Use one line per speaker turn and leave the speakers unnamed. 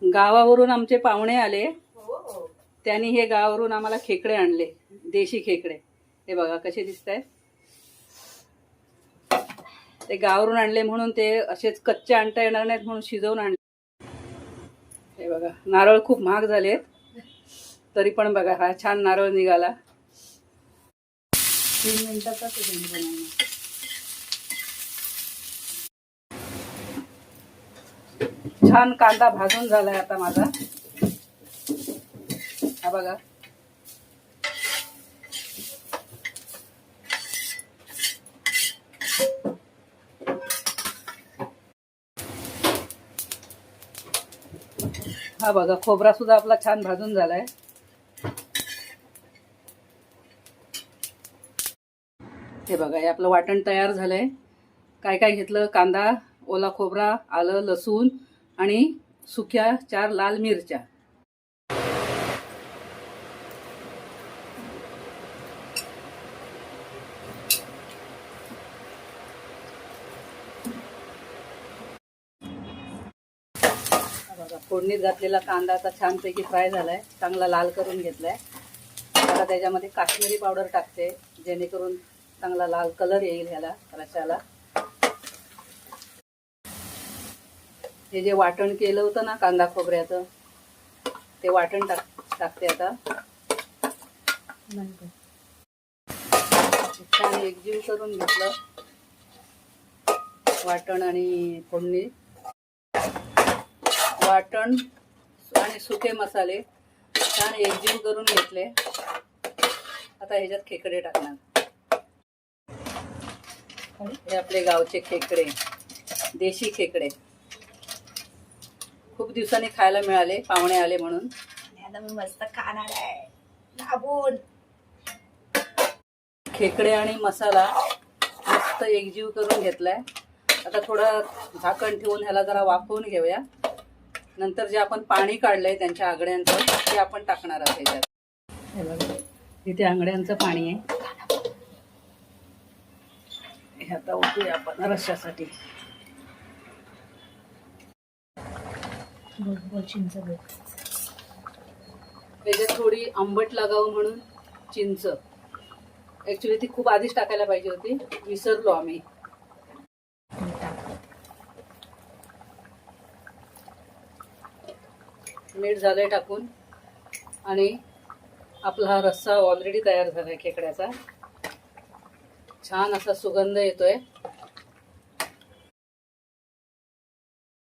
गावावरून आमचे पाहुणे आले. त्यांनी हे गावावरून आम्हाला खेकडे आणले, देशी खेकडे. हे बघा कसे दिसत आहेत. ते गावावरून आणले म्हणून ते असेच कच्चे आणता येणार नाहीत म्हणून शिजवून आणले. हे बघा, नारळ खूप महाग झालेत, तरी पण बघा हा छान नारळ निघाला. 3 मिनिटाचा छान कांदा भाजून झालाय आता माझा. हा बघा, हा बघा खोबरा सुद्धा आपला छान भाजून झालाय. हे बघा, हे आपलं वाटण तयार झालंय. काय काय घेतलं? कांदा, ओला खोबरा, आलं, लसूण आणि सुक्या 4 लाल मिरच्या. बघा, फोडणीत घातलेला कांदा आता छानपैकी फ्राय झालाय, चांगला लाल करून घेतलाय. आता त्याच्यामध्ये काश्मीरी पावडर टाकते, जेणेकरून चांगला लाल कलर येईल ह्याला रश्याला. हे जे वाटण केलं होतं ना कांदा खोबऱ्याचं, ते वाटण टाकते आता. छान एकजीव करून घेतलं वाटण आणि फोडणी. वाटण आणि सुके मसाले छान एकजीव करून घेतले. आता ह्याच्यात खेकडे टाकणार. हे आपले गावचे खेकडे, देशी खेकडे. खूप दिवसांनी खायला मिळाले, पाहुणे आले म्हणून.
आता मी मस्त खाणार आहे दाबून.
खेकडे आणि मसाला मस्त एकजीव करून घेतलाय. आता थोडं झाकण ठेवून ह्याला जरा वाफवून घेऊया. नंतर जे आपण पाणी काढलंय त्यांच्या आंगड्यांचं ते आपण टाकणार आहोत ह्याच्यात. हे बघा, इथे आंगड्यांचं पाणी आहे. हे आता ओतूया आपण रश्श्यासाठी.
चिंच
त्याच्यात थोडी आंबट लागावं म्हणून चिंच. ऍक्च्युली ती खूप आधीच टाकायला पाहिजे होती, विसरलो आम्ही. मीठ झालंय टाकून. आणि आपला हा रस्सा ऑलरेडी तयार झालाय खेकड्याचा. छान असा सुगंध येतोय.